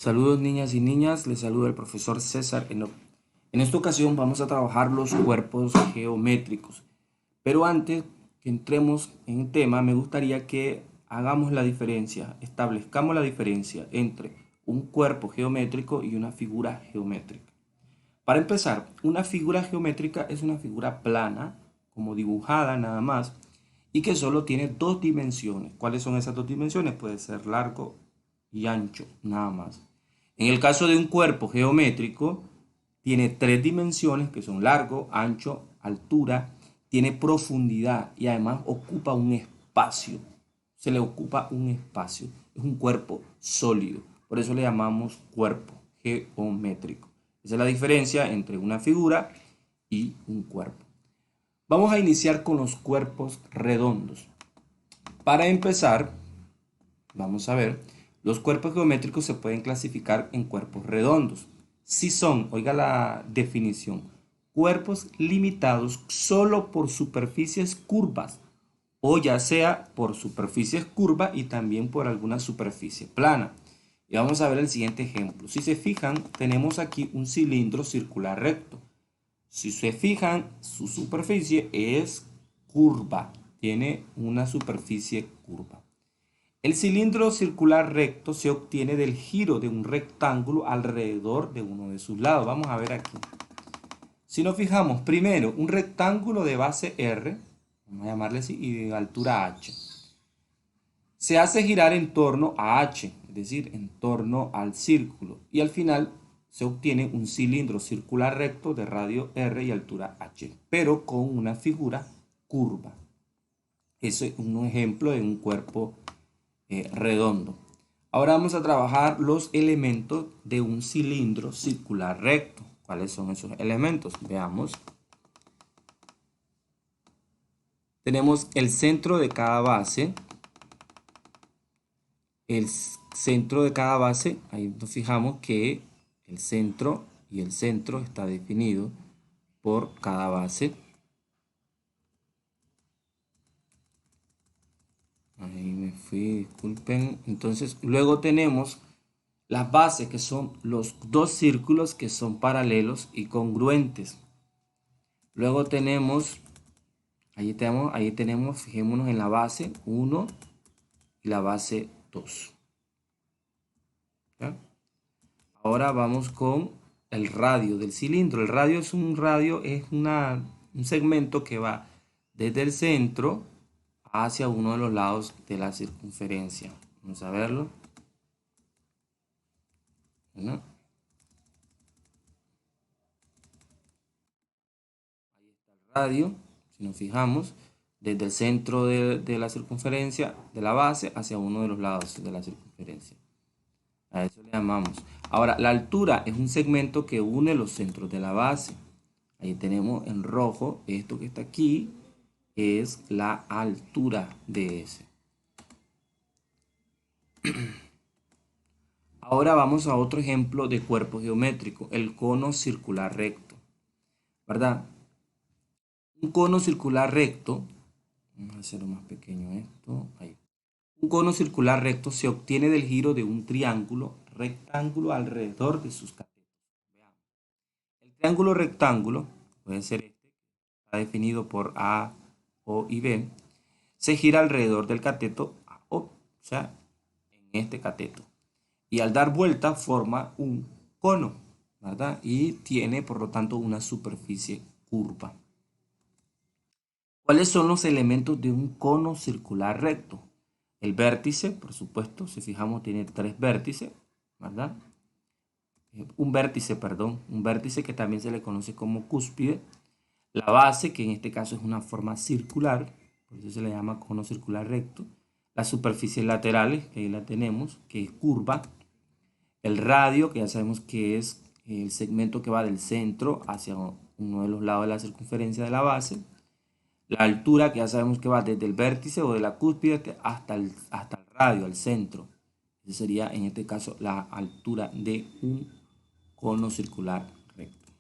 Saludos niñas y niñas, les saluda el profesor César Enoch. En esta ocasión vamos a trabajar los cuerpos geométricos. Pero antes que entremos en el tema, me gustaría que hagamos la diferencia, establezcamos la diferencia entre un cuerpo geométrico y una figura geométrica. Para empezar, una figura geométrica es una figura plana, como dibujada nada más, y que solo tiene dos dimensiones. ¿Cuáles son esas dos dimensiones? Puede ser largo y ancho, nada más. En el caso de un cuerpo geométrico, tiene tres dimensiones que son largo, ancho, altura, tiene profundidad y además ocupa un espacio. Se le ocupa un espacio. Es un cuerpo sólido. Por eso le llamamos cuerpo geométrico. Esa es la diferencia entre una figura y un cuerpo. Vamos a iniciar con los cuerpos redondos. Para empezar, vamos a ver, los cuerpos geométricos se pueden clasificar en cuerpos redondos. Si son, oiga la definición, cuerpos limitados solo por superficies curvas, o ya sea por superficies curvas y también por alguna superficie plana. Y vamos a ver el siguiente ejemplo. Si se fijan, tenemos aquí un cilindro circular recto. Si se fijan, su superficie es curva, tiene una superficie curva. El cilindro circular recto se obtiene del giro de un rectángulo alrededor de uno de sus lados. Vamos a ver aquí. Si nos fijamos, primero, un rectángulo de base R, vamos a llamarle así, y de altura H. Se hace girar en torno a H, es decir, en torno al círculo. Y al final se obtiene un cilindro circular recto de radio R y altura H, pero con una figura curva. Ese es un ejemplo de un cuerpo redondo. Ahora vamos a trabajar los elementos de un cilindro circular recto. ¿Cuáles son esos elementos? Veamos. Tenemos el centro de cada base. El centro de cada base, ahí nos fijamos que el centro y el centro está definido por cada base. Ahí me fui, disculpen. Entonces, luego tenemos las bases, que son los dos círculos que son paralelos y congruentes. Luego tenemos, ahí tenemos, fijémonos en la base 1 y la base 2. ¿Ya? Ahora vamos con el radio del cilindro. El radio es un segmento que va desde el centro hacia uno de los lados de la circunferencia. Vamos a verlo. ¿No? Ahí está el radio, si nos fijamos, desde el centro de la circunferencia, de la base, hacia uno de los lados de la circunferencia. A eso le llamamos. Ahora, la altura es un segmento que une los centros de la base. Ahí tenemos en rojo, esto que está aquí, es la altura de ese. Ahora vamos a otro ejemplo de cuerpo geométrico, el cono circular recto, ¿verdad? Un cono circular recto, vamos a hacerlo más pequeño esto, ahí. Un cono circular recto se obtiene del giro de un rectángulo alrededor de sus catetos. Veamos. El triángulo rectángulo, puede ser este, está definido por A, O y B, se gira alrededor del cateto O, o sea, en este cateto. Y al dar vuelta forma un cono, ¿verdad? Y tiene, por lo tanto, una superficie curva. ¿Cuáles son los elementos de un cono circular recto? El vértice, por supuesto, si fijamos tiene tres vértices, ¿verdad? Un vértice que también se le conoce como cúspide. La base, que en este caso es una forma circular, por eso se le llama cono circular recto. Las superficies laterales, que ahí la tenemos, que es curva. El radio, que ya sabemos que es el segmento que va del centro hacia uno de los lados de la circunferencia de la base. La altura, que ya sabemos que va desde el vértice o de la cúspide hasta el radio, al centro. Esa sería en este caso la altura de un cono circular recto.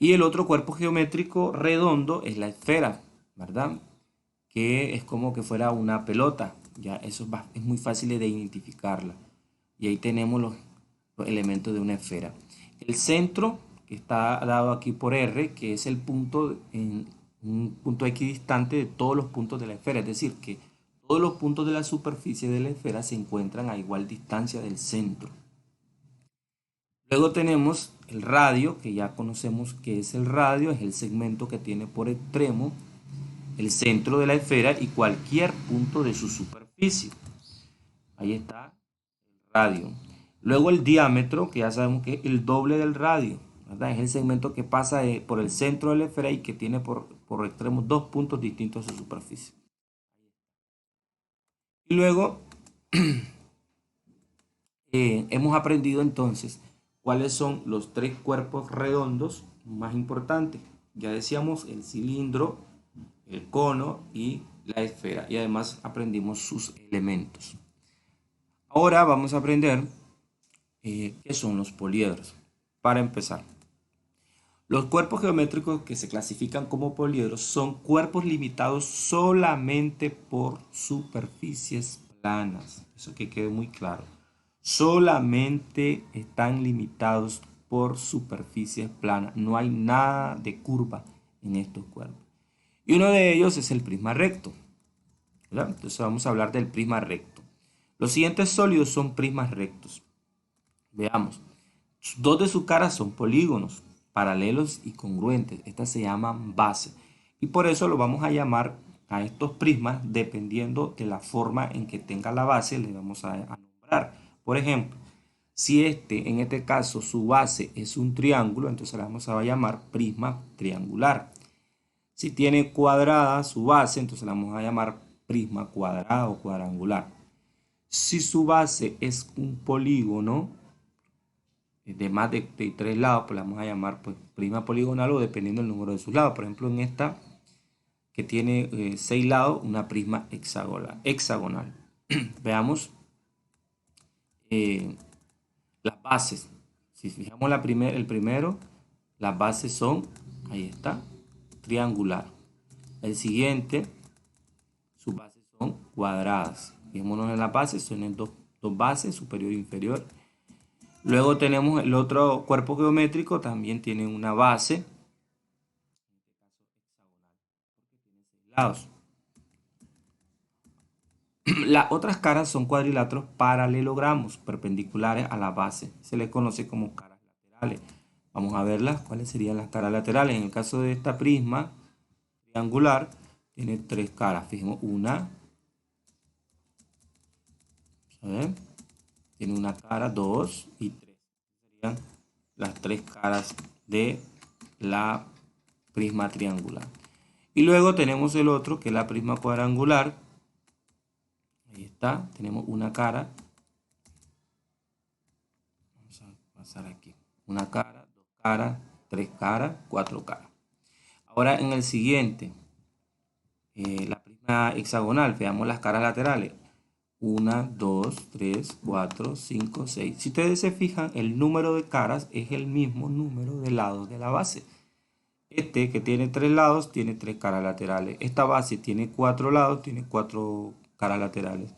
Y el otro cuerpo geométrico redondo es la esfera, ¿verdad? Que es como que fuera una pelota. Ya eso es muy fácil de identificarla. y ahí tenemos los elementos de una esfera. El centro, que está dado aquí por R, que es el punto en un punto equidistante de todos los puntos de la esfera, es decir, que todos los puntos de la superficie de la esfera se encuentran a igual distancia del centro. Luego tenemos el radio, que ya conocemos que es el radio, es el segmento que tiene por extremo el centro de la esfera y cualquier punto de su superficie. Ahí está el radio. Luego el diámetro, que ya sabemos que es el doble del radio, ¿verdad? Es el segmento que pasa por el centro de la esfera y que tiene por extremos dos puntos distintos de su superficie. Y luego hemos aprendido entonces cuáles son los tres cuerpos redondos más importantes. Ya decíamos el cilindro, el cono y la esfera. Y además aprendimos sus elementos. Ahora vamos a aprender qué son los poliedros. Para empezar, los cuerpos geométricos que se clasifican como poliedros son cuerpos limitados solamente por superficies planas. Eso que quede muy claro. Solamente están limitados por superficies planas. No hay nada de curva en estos cuerpos. Y uno de ellos es el prisma recto, ¿verdad? Entonces vamos a hablar del prisma recto. Los siguientes sólidos son prismas rectos. Veamos. Dos de sus caras son polígonos, paralelos y congruentes. Estas se llaman bases. Y por eso lo vamos a llamar a estos prismas, dependiendo de la forma en que tenga la base, le vamos a nombrar. Por ejemplo, si en este caso, su base es un triángulo, entonces le vamos a llamar prisma triangular. Si tiene cuadrada su base, entonces le vamos a llamar prisma cuadrado o cuadrangular. Si su base es un polígono de más de 3 lados, pues le vamos a llamar pues, prisma poligonal o dependiendo del número de sus lados. Por ejemplo, en esta que tiene 6 lados, una prisma hexagonal. Veamos las bases. Si fijamos el primero, las bases son, ahí está, triangular. El siguiente, sus bases son cuadradas. Fijémonos en las bases, son en dos bases, superior e inferior. Luego tenemos el otro cuerpo geométrico, también tiene una base. Lados. Las otras caras son cuadriláteros paralelogramos perpendiculares a la base. Se les conoce como caras laterales. Vamos a verlas. ¿Cuáles serían las caras laterales? En el caso de esta prisma triangular, tiene tres caras. Fijemos una. A ver. Tiene una cara, dos y tres. Serían las tres caras de la prisma triangular. Y luego tenemos el otro, que es la prisma cuadrangular. Ahí está, tenemos una cara. Vamos a pasar aquí. Una cara, dos caras, tres caras, cuatro caras. Ahora en el siguiente, la prisma hexagonal, veamos las caras laterales. 1, 2, 3, 4, 5, 6. Si ustedes se fijan, el número de caras es el mismo número de lados de la base. Este que tiene 3 lados tiene 3 caras laterales. Esta base tiene 4 lados, tiene 4 caras laterales.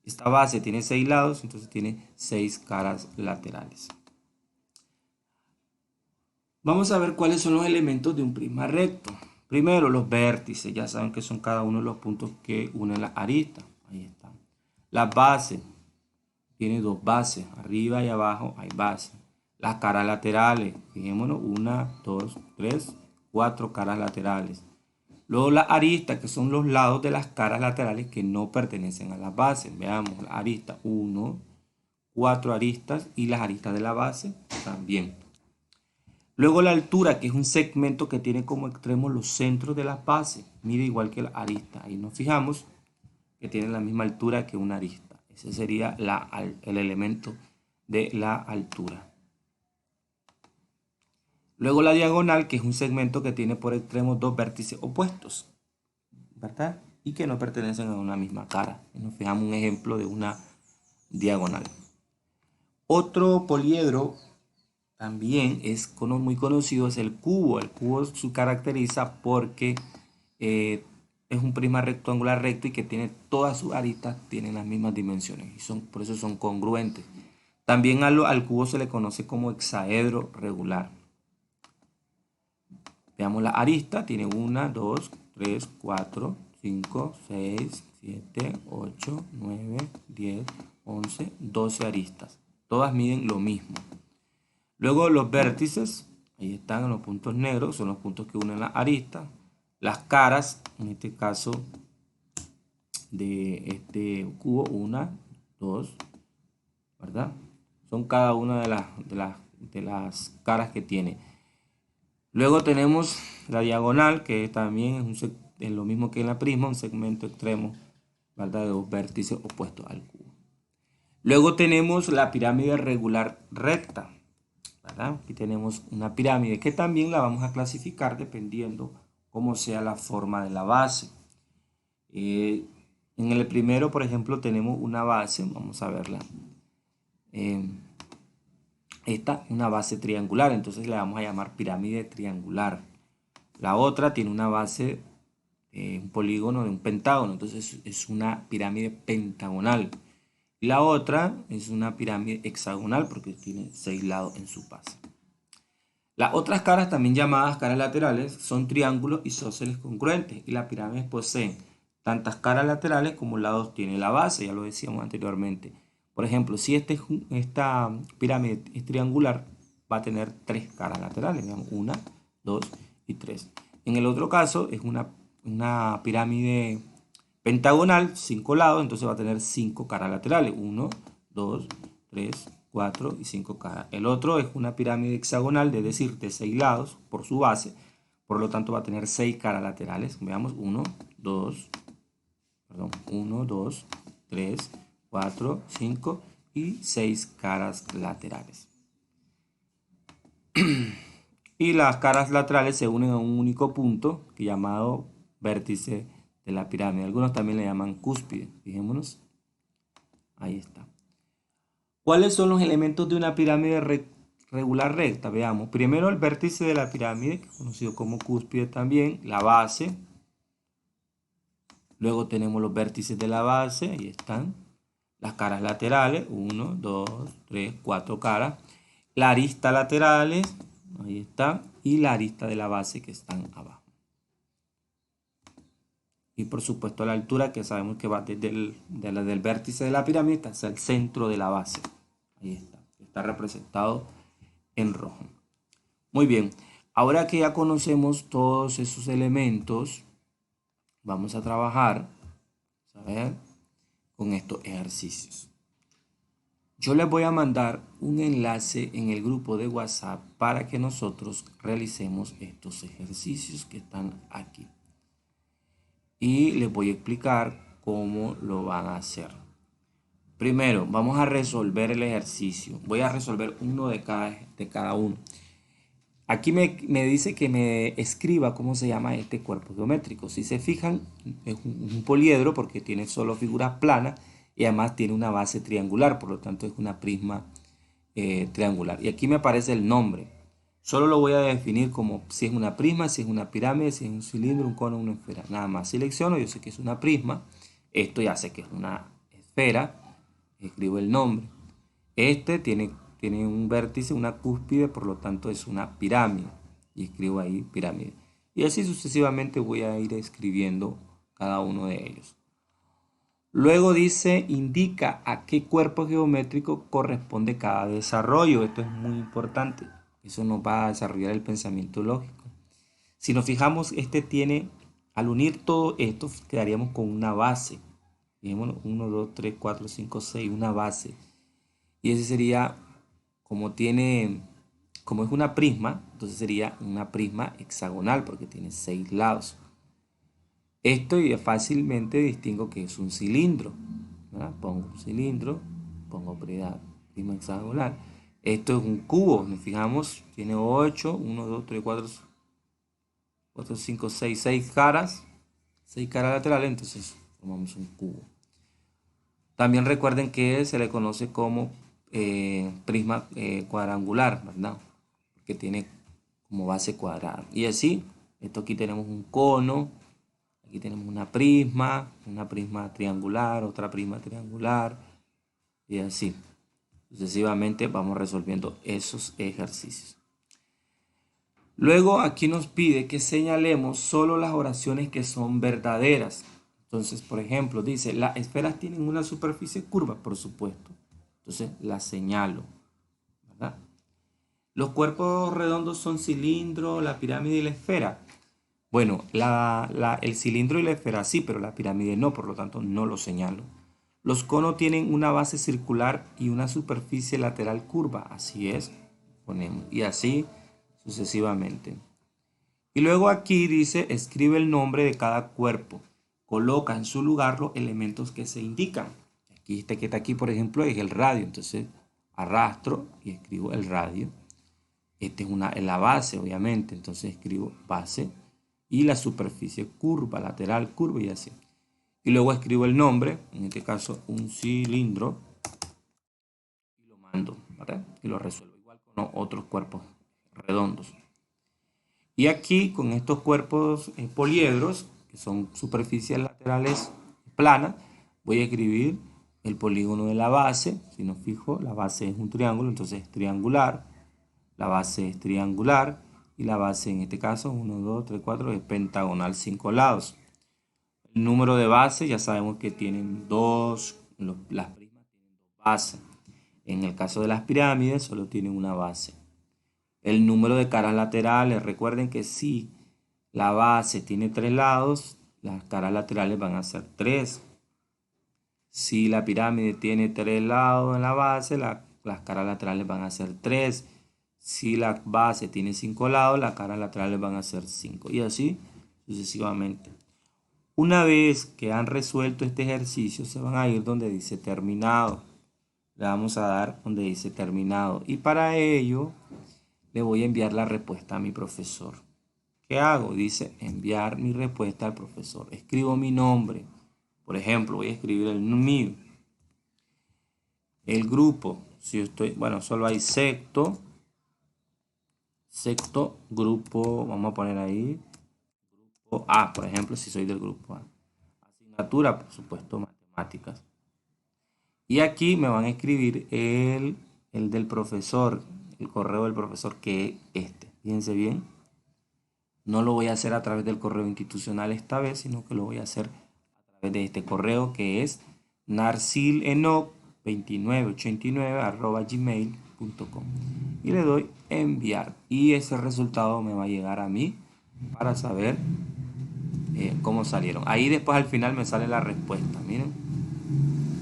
Esta base tiene 6 lados, entonces tiene 6 caras laterales. Vamos a ver cuáles son los elementos de un prisma recto. Primero, los vértices. Ya saben que son cada uno de los puntos que unen las aristas. Ahí están. Las bases. Tiene dos bases. Arriba y abajo hay bases. Las caras laterales. Fijémonos. 1, 2, 3, 4 caras laterales. Luego las aristas, que son los lados de las caras laterales que no pertenecen a las bases. Veamos, la arista 1, 4 aristas y las aristas de la base también. Luego la altura, que es un segmento que tiene como extremo los centros de las bases. Mide igual que la arista. Ahí nos fijamos que tiene la misma altura que una arista. Ese sería el elemento de la altura. Luego la diagonal, que es un segmento que tiene por extremo dos vértices opuestos, ¿verdad? Y que no pertenecen a una misma cara. Nos fijamos un ejemplo de una diagonal. Otro poliedro también es muy conocido, es el cubo. El cubo se caracteriza porque es un prisma rectangular recto y que tiene todas sus aristas, tienen las mismas dimensiones y por eso son congruentes. También al cubo se le conoce como hexaedro regular. Veamos la arista, tiene 1, 2, 3, 4, 5, 6, 7, 8, 9, 10, 11, 12 aristas. Todas miden lo mismo. Luego los vértices, ahí están los puntos negros, son los puntos que unen las aristas. Las caras, en este caso de este cubo, 1, 2, ¿verdad? Son cada una de las caras que tiene. Luego tenemos la diagonal, que también es lo mismo que en la prisma, un segmento extremo, ¿verdad? De dos vértices opuestos al cubo. Luego tenemos la pirámide regular recta, ¿verdad? Aquí tenemos una pirámide que también la vamos a clasificar dependiendo cómo sea la forma de la base. En el primero, por ejemplo, tenemos una base, vamos a verla. Esta es una base triangular, entonces le vamos a llamar pirámide triangular. La otra tiene una base, un polígono de un pentágono, entonces es una pirámide pentagonal. Y la otra es una pirámide hexagonal porque tiene 6 lados en su base. Las otras caras, también llamadas caras laterales, son triángulos isósceles congruentes y las pirámides poseen tantas caras laterales como lados tiene la base, ya lo decíamos anteriormente. Por ejemplo, si esta pirámide es triangular, va a tener 3 caras laterales, digamos, 1, 2 y 3. En el otro caso es una pirámide pentagonal, 5 lados, entonces va a tener 5 caras laterales, 1, 2, 3, 4 y 5 caras. El otro es una pirámide hexagonal, es decir, de 6 lados por su base, por lo tanto va a tener 6 caras laterales. Veamos, 1, 2, 3, 4, 5 y 6 caras laterales. Y las caras laterales se unen a un único punto que llamado vértice de la pirámide. Algunos también le llaman cúspide. Fijémonos. Ahí está. ¿Cuáles son los elementos de una pirámide regular recta? Veamos. Primero el vértice de la pirámide, conocido como cúspide también, la base. Luego tenemos los vértices de la base, ahí están. Las caras laterales, 1, 2, 3, 4 caras. La arista laterales, ahí está. Y la arista de la base que están abajo. Y por supuesto la altura, que sabemos que va desde del vértice de la pirámide hasta el centro de la base. Ahí está. Está representado en rojo. Muy bien. Ahora que ya conocemos todos esos elementos, vamos a trabajar, ¿sabes?, con estos ejercicios. Yo les voy a mandar un enlace en el grupo de WhatsApp para que nosotros realicemos estos ejercicios que están aquí. Y les voy a explicar cómo lo van a hacer. Primero, vamos a resolver el ejercicio. Voy a resolver uno de cada uno. Aquí me dice que me escriba cómo se llama este cuerpo geométrico. Si se fijan, es un poliedro porque tiene solo figuras planas y además tiene una base triangular, por lo tanto es una prisma triangular. Y aquí me aparece el nombre. Solo lo voy a definir como si es una prisma, si es una pirámide, si es un cilindro, un cono, una esfera. Nada más selecciono, yo sé que es una prisma. Esto ya sé que es una esfera. Escribo el nombre. Este tiene un vértice, una cúspide, por lo tanto es una pirámide. Y escribo ahí pirámide. Y así sucesivamente voy a ir escribiendo cada uno de ellos. Luego dice, indica a qué cuerpo geométrico corresponde cada desarrollo. Esto es muy importante. Eso nos va a desarrollar el pensamiento lógico. Si nos fijamos, este tiene, al unir todo esto, quedaríamos con una base. Fijémonos, 1, 2, 3, 4, 5, 6, una base. Y ese sería, como es una prisma, entonces sería una prisma hexagonal porque tiene 6 lados. Esto ya fácilmente distingo que es un cilindro, ¿verdad? Pongo un cilindro, pongo prisma hexagonal. Esto es un cubo, nos fijamos, tiene 8, 1, 2, 3, 4, 5, 6 caras, 6 caras laterales, entonces formamos un cubo. También recuerden que se le conoce como prisma cuadrangular, ¿verdad? Que tiene como base cuadrada. Y así, esto aquí tenemos un cono, aquí tenemos una prisma triangular, otra prisma triangular, y así. Sucesivamente vamos resolviendo esos ejercicios. Luego aquí nos pide que señalemos solo las oraciones que son verdaderas. Entonces, por ejemplo, dice, las esferas tienen una superficie curva, por supuesto. Entonces, la señalo, ¿verdad? Los cuerpos redondos son cilindro, la pirámide y la esfera. Bueno, el cilindro y la esfera sí, pero la pirámide no, por lo tanto no lo señalo. Los conos tienen una base circular y una superficie lateral curva, así es, ponemos, y así sucesivamente. Y luego aquí dice, escribe el nombre de cada cuerpo, coloca en su lugar los elementos que se indican. Aquí este que está aquí, por ejemplo, es el radio, entonces arrastro y escribo el radio. Esta es la base, obviamente, entonces escribo base y la superficie curva, lateral curva y así. Y luego escribo el nombre, en este caso un cilindro, y lo mando, ¿verdad? Y lo resuelvo igual con otros cuerpos redondos. Y aquí con estos cuerpos poliedros, que son superficies laterales planas, voy a escribir el polígono de la base. Si nos fijo, la base es un triángulo, entonces es triangular. La base es triangular y la base en este caso 1, 2, 3, 4 es pentagonal, 5 lados. El número de bases ya sabemos que tienen las prismas tienen dos bases. En el caso de las pirámides solo tienen una base. El número de caras laterales, recuerden que si la base tiene 3 lados, las caras laterales van a ser 3. Si la pirámide tiene 3 lados en la base, las caras laterales van a ser 3. Si la base tiene 5 lados, las caras laterales van a ser 5. Y así sucesivamente. Una vez que han resuelto este ejercicio, se van a ir donde dice terminado. Le vamos a dar donde dice terminado. Y para ello, le voy a enviar la respuesta a mi profesor. ¿Qué hago? Dice enviar mi respuesta al profesor. Escribo mi nombre. Por ejemplo, voy a escribir el mío. El grupo. Si yo estoy, bueno, solo hay sexto, grupo, vamos a poner ahí. Grupo A, por ejemplo, si soy del grupo A. Asignatura, por supuesto, matemáticas. Y aquí me van a escribir el del profesor, el correo del profesor, que es este. Fíjense bien. No lo voy a hacer a través del correo institucional esta vez, sino que lo voy a hacer a través de este correo que es narcilenoc2989@gmail.com y le doy enviar. Y ese resultado me va a llegar a mí para saber cómo salieron. Ahí después al final me sale la respuesta, miren.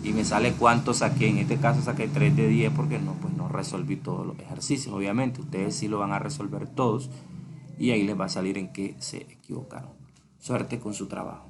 Y me sale cuánto saqué. En este caso saqué 3 de 10 porque no resolví todos los ejercicios. Obviamente ustedes sí lo van a resolver todos y ahí les va a salir en qué se equivocaron. Suerte con su trabajo.